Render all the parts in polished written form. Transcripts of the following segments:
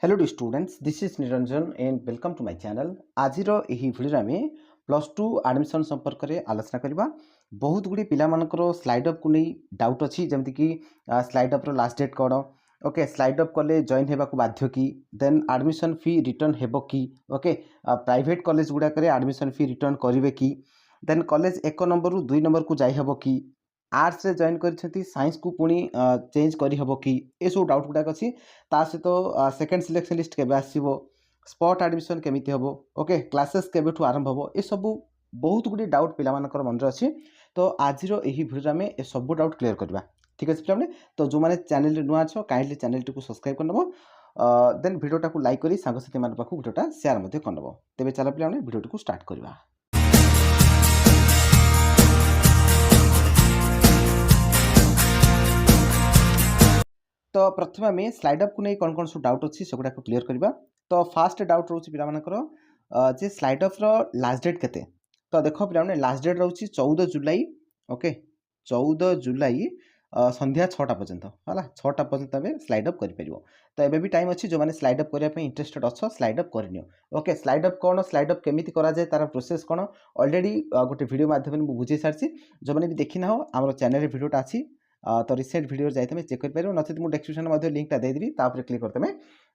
Hello to students, this is Niranjan and welcome to my channel. आज video आम plus two admission संपर्क में आलोचना करवा। बहुत गुड़ी पिला स्लाइड अप को नहीं डाउट अच्छी, जमती कि स्लाइड अप लास्ट डेट कौन, ओके स्लाइड अप कले जॉइन होगा बाध्य कि, देन एडमिशन फी रिटर्न हेब कि, ओके प्राइवेट कॉलेज गुड़ाक एडमिशन फी रिटर्न करेंगे कि, देन कॉलेज 1 नंबर रु 2 नंबर को जाइहब कि, आर्ट्स रे जॉइन कर साइंस को पुणी चेंज करहब कि, ये सब डाउट गुड़ाक अच्छी। ता सहित सेकेंड सिलेक्शन लिस्ट केबे आसीबो, स्पॉट एडमिशन केमिति हबो, ओके क्लासेस केबेठु आरंभ हबो, ये सब बहुत गुडी डाउट पिला मानकर मन रे अछि। तो आज रो एही वीडियो में ए सब डाउट क्लियर करबा। ठीक अछि पिला माने, तो जो माने चैनल रे नुआ छ काइंडली चैनल टी को सब्सक्राइब कर नबो, देन वीडियो टा को लाइक करी सांग साथी मान पाखु वीडियो टा शेयर मध्ये कर नबो। तेबे चला पिला माने वीडियो टी को स्टार्ट करबा। तो प्रथम आम स्लाइड अप को नहीं कौन कौन सब डाउट अच्छी से गुड़ाक क्लीयर करवा। तो फास्ट डाउट रोचे पिला जे स्लाइड अप लास्ट डेट केते। तो देख पे लास्ट डेट रोचे 14 जुलाई, ओके 14 जुलाई संध्या 6टा पर्यंत है, 6टा पर्यंत आम स्लाइड अप कर। तो एबे भी टाइम अच्छी, जो मैंने स्लाइड अप करने इंटरेस्टेड अच्छो स्लाइड अप करनी। ओके स्लाइड अप कौन, स्लाइड अप केमिति करा जाए, तार प्रोसेस कौन ऑलरेडी गोटे वीडियो माध्यम में बुझे सारी। जो मैंने भी देखी ना हो आम चैनल वीडियोटा अच्छी, तो रिसेंट वीडियो जाए तुम चेक कर नचेत मुझे डिस्क्रिप्शन में लिंकटा देदेवी, क्लिक कर तुम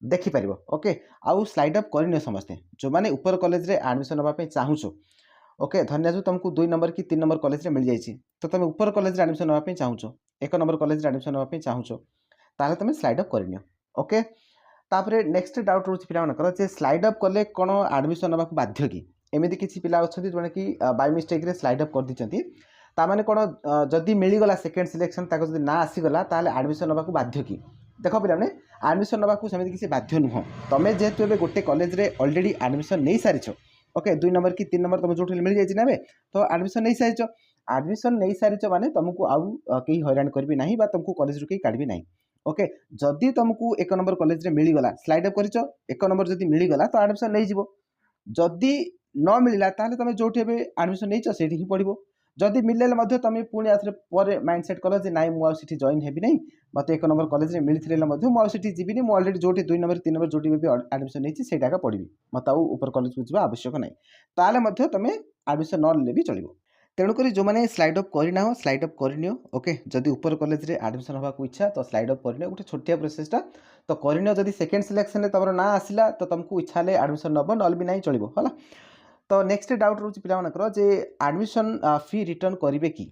देखिपर। ओके आउ स्लाइड अप कर समस्ते जो मैंने ऊपर कॉलेज रे एडमिशन नापी चाहूँ, ओके धन्यवाद तुमको 2 नंबर कि 3 नंबर कॉलेज रे मिल जाइए, तो तुम ऊपर कॉलेज रे एडमिशन नापी चाहूँ, 1 नंबर कॉलेज रे एडमिशन नापी चाहूँ, ताले तुम स्लाइड अप करनी। ओके तापर नेक्स्ट डाउट रोचे पिलामानकर जे स्लाइड अप कले कौन एडमिशन नापक बाध्य कि, एमती किसी पिला अच्छा जो कि बाय मिस्टेक रे स्लाइड अप कर दी, ताने कौन जदि मिलगला सेकेंड सिलेक्शन जब ना आसीगला ताले एडमिशन नापक बाध्य कि। देख पे एडमिशन नापक सेमती किसी बाध्य नुह, तुम जेहेतु ए गोटे कॉलेज रे ऑलरेडी एडमिशन नहीं सारी, ओके 2 नंबर कि 3 नंबर तुम जो मिल जाए ना, तो एडमिशन नहीं सारी, एडमिशन नहीं सारी माने तुमको आउ कहीं हैरान करी ना, तुमको कॉलेज रू कहीं काढ़ी ना। ओके जदि तुमको 1 नंबर कॉलेज रे मिलगला स्लाइड अप कर 1 नंबर जदि मिलगला तो एडमिशन नहीं जीवो, जदि न मिलला ताले तुम जो एडमिशन नहीं से ही पढ़ो, जदि मिले तुम पुणी आउे माइंड सेट कल जे नाई मुझे जॉइन हेबी नहीं, मत 1 नंबर कॉलेज रे मिलते मुझे जीविनी, मुझे अलरेडी जो 2 नंबर 3 नंबर जो भी एडमिशन नहीं से पढ़ी, मत आपर कॉलेज को जावा आवश्यक नहीं, ताले तुम एडमिशन न भी चलो। तेणुक जो मैंने स्लाइड अप करना हो स्लाइड अप करनी। ओके जदि ऊपर कॉलेज रे एडमिशन होगा इच्छा तो स्लाइड अप करनी, गोटे छोटिया प्रोसेसटा तो करनी। जदि सेकेंड सिलेक्शन तुम ना आसला तो तुमको इच्छा है एडमिशन नब ना भी ना चलो है। तो नेक्स्ट डाउट रोचे पिलामानकर जे एडमिशन फी रिटर्न करेंगे कि।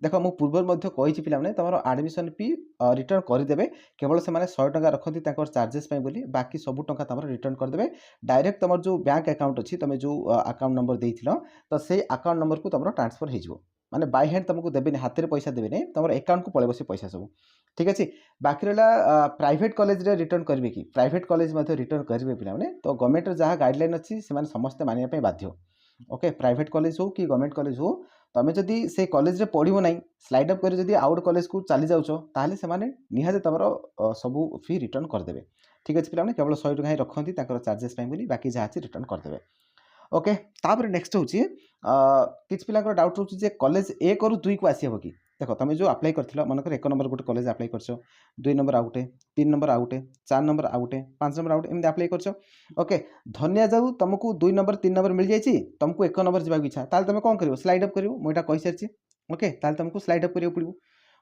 देख मु पूर्व कही पे तुम एडमिशन फी रिटर्न करदे, केवल से 100 टका रखती चार्जेस बोली, बाकी सब टका तुम रिटर्न करदे डायरेक्ट तुम जो बैंक अकाउंट अच्छी, तुम जो अकाउंट नंबर देथिल तो से अकाउंट नंबर को तुम ट्रांसफर हो माने बाय हैंड तुमको देवे, हाथ में पैसा देवे तुम अकाउंट को पलैब से पैसा सब। ठीक अच्छे बाकी रहा प्राइवेट कॉलेज रे रिटर्न करेंगे कि, प्राइवेट कॉलेज रिटर्न करेंगे पे, तो गवर्नमेंट जहाँ गाइडलाइन अच्छी से समस्ते मानिया बाध्य। ओके प्राइवेट कॉलेज हो कि गवर्नमेंट कॉलेज हो, तुम जदि से कॉलेज रे पढ़ो ना स्लाइड अप कर आउट कॉलेज को चली जाऊँ ताले से निहाते तुम सब फी रिटर्न करदे। ठीक अच्छे पे केवल 100 टका ही रखती चार्जेस बोली, बाकी जहाँ रिटर्न करदे। ओके तापर नेक्स्ट होची किछ पिला डाउट रोचे कॉलेज 1 रु 2 को आसी हम कि। देख तुम जो अप्लाई कर मनकर 1 नंबर गोटे कॉलेज अप्लाई कर, 2 नंबर आउटे, 3 नंबर आउटे, 4 नंबर आउटे, 5 नंबर आउटे एमती अप्लाई कर। ओके धन्या जाऊ तुमको 2 नंबर 3 नंबर मिल जाइए, तुमको 1 नंबर जावाक इच्छा ताले तुम कौन कर स्लाइड अप कर, मुझे कही सारी। ओके ताले तुमको स्लाइड अप करा पड़ो,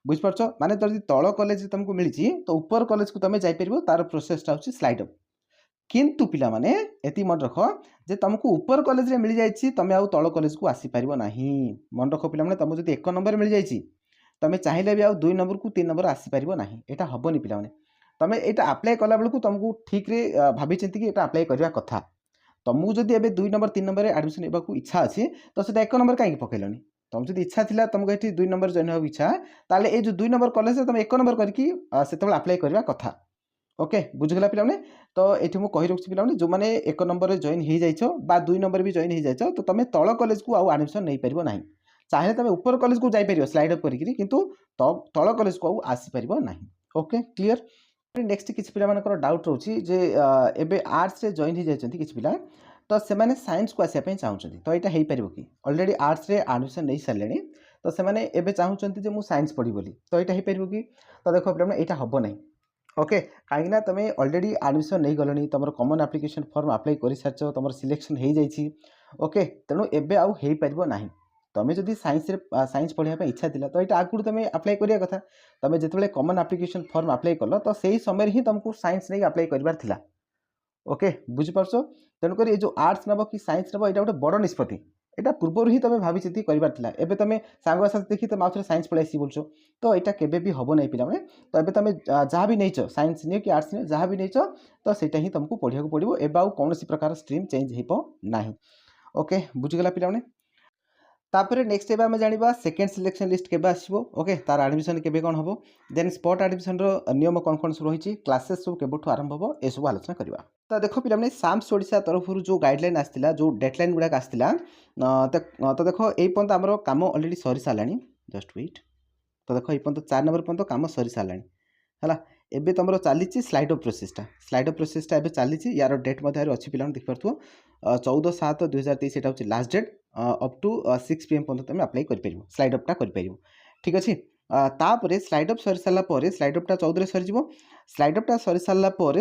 बुझिपार माने जब तल कॉलेज तुमको मिली तो ऊपर कॉलेज को तुम जापर, तार प्रोसेसटा हूँ स्लाइड अप। किंतु पिला माने एति मन रख जे तुमको ऊपर कॉलेज रे मिल जाइए, तुम आउ तल कॉलेज को आसी पारिबो नाही। मन रख पिला माने तुमको जदि 1 नंबर मिल जाइए तुम चाहिए भी आउ 2 नंबर को 3 नंबर आसी पारिबो नाही, एटा हबनी पिला माने। तुम एटा अप्लाई कला बेलू तुमको ठीक रे भाभी चिंती कि एटा अप्लाई करबा कथा। तुमको जदि एबे 2 नंबर 3 नंबर एडमिशन हेबा को इच्छा अछि तो सेटा 1 नंबर काहे पकेलनी। तुम जदि इच्छा थिला तुमको एठी 2 नंबर जॉइन होबा इच्छा, ताले ए जो 2 नंबर कॉलेज से तुम 1 नंबर करके सेतेबेला अप्लाई करबा कथा। ओके बुझीगला पे। तो ये मुझे कही रखी पे जो मैंने 1 नंबर जॉइन हो जाइए 2 नंबर भी जॉइन हो जाइए, तो तुम तल कॉलेज को आउ एडमिशन नहीं पार ना, चाहिए तुम ऊपर कॉलेज को जापर स्लाइड अप कर, किंतु तल कॉलेज को आसीपर ना। Okay clear. नेक्स्ट किसी पिला डाउट रोचे जे एबे आर्ट्स रे जॉइन हो जाती किसी पिला, तो से मैंने साइंस को आसापी चाहते, तो यहाँ हो पार कि ऑलरेडी आर्ट्स रे एडमिशन नहीं सारे, तो से मैंने चाहते मुझे साइंस पढ़ी बोली, तो यहाँ हो पार कि। तो देख पे यहाँ हम ना, ओके कहीं तुम ऑलरेडी एडमिशन नहीं गलनी तुम कॉमन एप्लिकेशन फॉर्म अप्लाई कर सारी तुम सिलेक्शन हो जाइए ओके तेणु एबे आउ हो पार ना तुम्हें जदि साइंस पढ़ाई इच्छा थी तो यहाँ आगुरी तुम अप्लाई करिया कथा तुम जिते कॉमन एप्लिकेशन फॉर्म अप्लाई कल तो सही समय ही तुमको साइंस नहीं अप्लाई करार थिला ओके बुझिपार्छ तेणुक ये जो आर्ट्स नब कि साइंस नब यहाँ गोटे बड़ निष्पत्ति यहाँ पूर्वर ही तुम भावी चिंती कर तुम सांग साथी देखी तुम आउे साइंस पढ़ाई सी बोलछ तो यहाँ केवे हम ना पे तो ये तुम जहाँ भी नहीं साइंस नहीं कि आर्ट्स नहीं जहाँ भी नहीं तो सहीटा ही तुमको पढ़ा पड़ो एवं आउ कौन प्रकार स्ट्रीम चेंज हो ना ओके बुझीगला पे तापर नेक्स्ट एवं आम जाना सेकेंड सिलेक्शन लिस्ट केबे आसो ओके तार एडमिशन केबे कौन हम देन स्पॉट एडमिशन नियम कौन कौन सब रही क्लासेस सब केबठू आरंभ हो यह सब आलोचना करवा तो देखो पे साम्स ओडिशा तरफ जो गाइडलाइन आसाला जो डेडलाइन गुड़ाक आसाला तो देखो ये पर्यंत आम कम अलरेडी सरी सारा जस्ट वेट तो देखो ये पर्यंत 4 नंबर पर्यंत कम सरी सारा है एबे तुम चली स्लाइड अफ प्रोसेसटा एबे चली यार डेट अच्छी पे देखिपो 14/7/2023 यहाँ हूँ last date up to 6 PM पर्यंत तुम अप्लाई कर स्लाइड अपटा कर ठीक अच्छे तापर स्लाइड अप सरी सारापर स्लाइड अपटा 14 सरीज स्लाइड अपटा सरी सारापर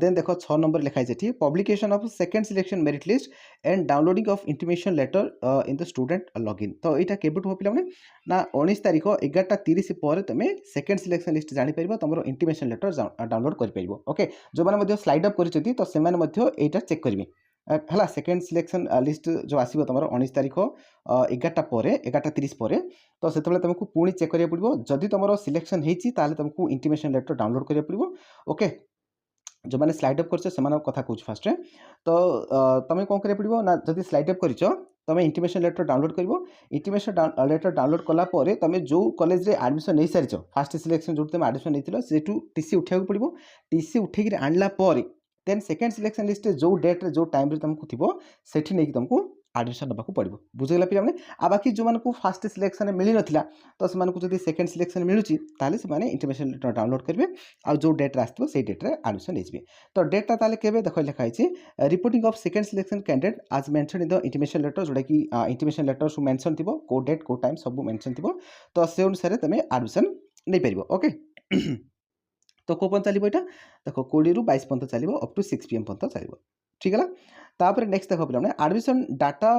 देन देख 6 नंबर लिखाई publication of second selection merit list and downloading of intimation letter in the student login तो यहाँ केबुठ हो पे ना 19 तारीख 11:30 पर तुम सेकेंड सिलेक्शन लिस्ट जापर तुम इंटिमेशन लेटर डाउनलोड कर ओके जो मैंने स्लाइड अप कर तो से चेक करेंगे है सेकेंड सिलेक्शन लिस्ट जो आसो तुम 19 तारीख 11:30 पर तो से तुमको पुणी चेक करा पड़ो जदि तुम सिलेक्शन होती तुमको इंटिमेशन लेटर डाउनलोड करा पड़ो ओके जो मैंने स्लाइड अप कर कथा कहूँ फास्ट तो तुम कौन करा पड़ो ना जदि स्लाइड अप कर तुम इंटिमेशन लेटर डाउनलोड कर इंटिमेशन लेटर डाउनलोड कलापर तुम जो कॉलेज रे एडमिशन नहीं सारी फास्ट सिलेक्शन जो तुम एडमिशन नहीं से टीसी उठाया पड़ो टीसी उठेक आणला देन सेकेंड सिलेक्शन लिस्ट जो डेट जो टाइम तुमको थी सेठी नहीं तुमको एडमिशन नाकू पड़ो बुझेगा पे आ बाकी जो मानक फास्ट सिलेक्शन मिल ना तो से सेकेंड सिलेक्शन मिलूँ से इंटिमेशन लेटर डाउनलोड करेंगे आ जो डेट्रे आसो से डेट्रे एडमिशन हो तो डेटा ताले केबे देख लिखाई reporting of second selection candidate आज mention in the intimation letter जोटा कि इंटिमेशन लेटर सब मेंशन थी को डेट को टाइम सब मेंशन थी तो से अनुसार तुम एडमिशन नहीं पार ओके तो कौ पर्यंत चलो यहाँ देख 20 ରୁ 22 पर्यंत चलो अप टू 6 PM पर्यंत चलो ठीक है तापर नेक्स्ट देख पे admission data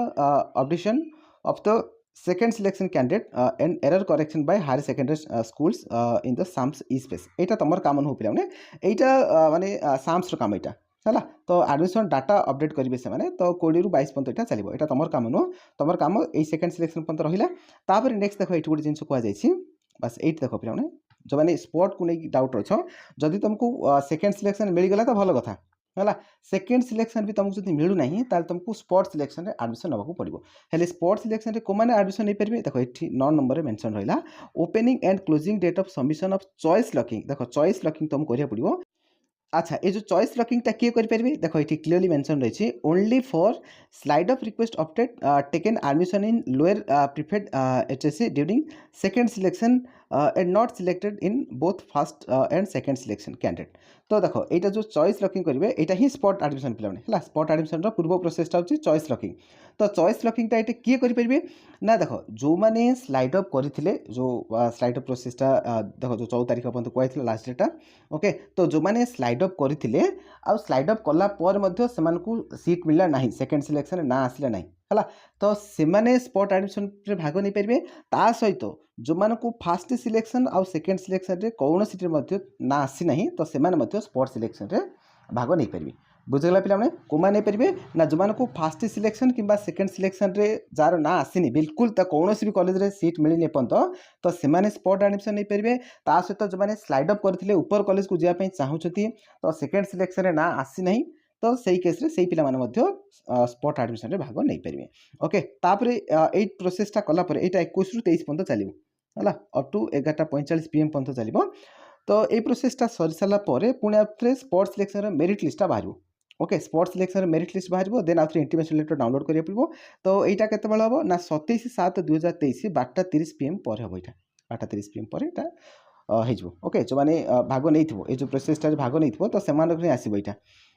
updation of the second selection candidate and error correction by higher secondary schools in the SAMS e space यहाँ तुम काम हो पे यहाँ माने साम्स काम यहाँ है तो एडमिशन डाटा अपडेट करेंगे से तो 20 ରୁ 22 पर्यंत यहाँ चलो यहाँ तुम काम नुह तुम काम यही सेकेंड सिलेक्शन पर्यंत रहा नेक्स्ट देख ये गोटे जिन कहुई बस ये देख पे जो मैंने स्पोर्ट को लेकिन डाउट अच्छ जदि तुमको सेकेंड सिलेक्शन मिलगला तो भल कथा है सेकेंड सिलेक्शन भी तुमको जब मिलूना तुमको स्पोर्ट सिलेक्शन में एडमिशन नाकू पड़ो हेल्ले स्पोर्ट सिलेक्शन को मैंने एडमिशन नहीं पारे देख ये 9 नंबर मेंशन रहा opening and closing date of submission of choice locking देख चॉइस लॉकिंग तुमको करा पड़ो अच्छा ये जो चॉइस लॉकिंगटा किए करेंगे देख ये क्लीयरली मेंशन रही only for slide of request update taken admission in lower preferred HSC during second selection and not selected in both first and second selection candidate तो देख यहाँ जो चॉइस लॉकिंग करेंगे यहाँ ही स्पॉट एडमिशन पे spot admission पूर्व प्रोसेसटा हूँ choice locking तो चॉइस लॉकिंगटा ये किए करेंगे ना देख जो मैंने स्लाइड अप करते जो स्लाइड अप प्रोसेसटा देख जो 14 तारीख पर्यंत कहला लास्ट डेटा ओके तो जो मैंने स्लाइड अप करते आ स्लाइड अप कलापर से सीट मिलला ना सेकेंड सिलेक्शन ना आसला ना है तो से स्पॉट एडमिशन भाग नहीं पारे ता सहित जो मानक फास्ट सिलेक्शन आउ सेकेंड सिलेक्शन रे कौन सी ना आसी ना तो से स्पॉट सिलेक्शन रे भाग नहीं पारे बुझेगा पे कौन नहीं पारे ना जो मानक फास्ट सिलेक्शन कि सेकेंड सिलेक्शन रे जार ना आसनी बिल्कुल तो कौन भी कॉलेज रे सीट मिलने पर्यंत तो से स्पॉट एडमिशन नहीं पारे ता सहित जो मैंने स्लाइड अप करते ऊपर कॉलेज को जावाई चाहूँगी तो सेकेंड सिलेक्शन रे ना आसी ना तो सही केस रे सही पिला माने मध्य स्पॉट एडमिशन रे भाग नहीं पारे ओके तापरे एई प्रोसेसटा कलापर यहाँ 21 ରୁ 23 पर्यंत चलो है अप टू 11:45 PM पर्यंत चलो तो ये प्रोसेसटा सरी सारा पुणी आउे स्पोर्ट सिलेक्शन मेरिट लिस्टा बाहर okay sport selection merit list बाहर देन आउे इंटिमेशन लेटर डाउनलोड करा पड़ो तो यहाँ केत हम ना 27/7/2023 12:30 PM पर हम यहाँ 12:30 PM पर यहाँ हो ओके जो मैंने भाग नहीं ये जो प्रोसेसटा भाग नहीं तो से आसो यहाँ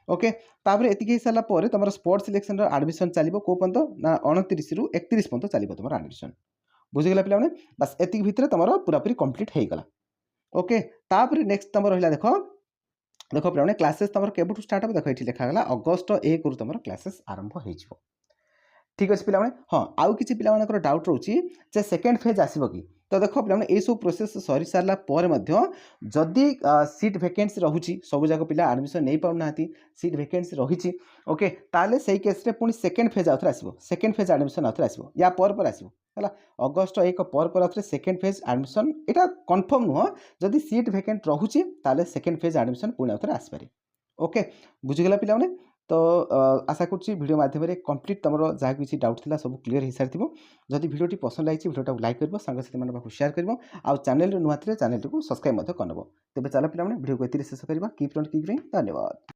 ओके तापर एतिक हो सारापर तुम स्पोर्ट सिलेक्शन एडमिशन चलो कौ पर्यंत ना 29 ରୁ 31 पर्यंत चलो तुम एडमिशन बुझीगला पे बस एतिक भितर तुम पूरापूरी कंप्लीट हो गला ओके तापर नेक्स्ट तुम रहा देख देख पे क्लासेस तुम केबू स्टार्ट हो देख ये लिखागला अगस्ट 1 रु तुम क्लासेस आरंभ हो ठीक अच्छे पे हाँ आउ कि पे डाउट रोचे जे सेकेंड फेज आसब कि तो देख पे ये सब प्रोसेस सरी सारा जदि सीट भैकेन्सी रोचे सब जाक पिला आडमिशन नहीं पाऊना सीट भैकेन्सी रही ओके ताले से केस पुणी सेकेंड फेज आउ थे आसो सेकेंड फेज आडमिशन आउ थे आसो या पर आसो है अगस्ट 1 पर सेकेंड फेज आडमिशन यहाँ कन्फर्म नुह जदि सीट भैकेंट रोचे ताले सेकेंड फेज आडमिशन पुणी आउ थे आसपे ओके बुझीगला पे तो आशा करुँच वीडियो माध्यम कंप्लीट तुम जहाँ किसी डाउट था सब क्लीयर हो सारी जदि वीडियो पसंद लगी वीडियो लाइक कर सांगसाथी पाखु शेयर कर आउ चैनल नुआ थे चैनल को सब्सक्राइब करनब तेज चल पे वीडियो को ये शेष करवा कीप धन्यवाद।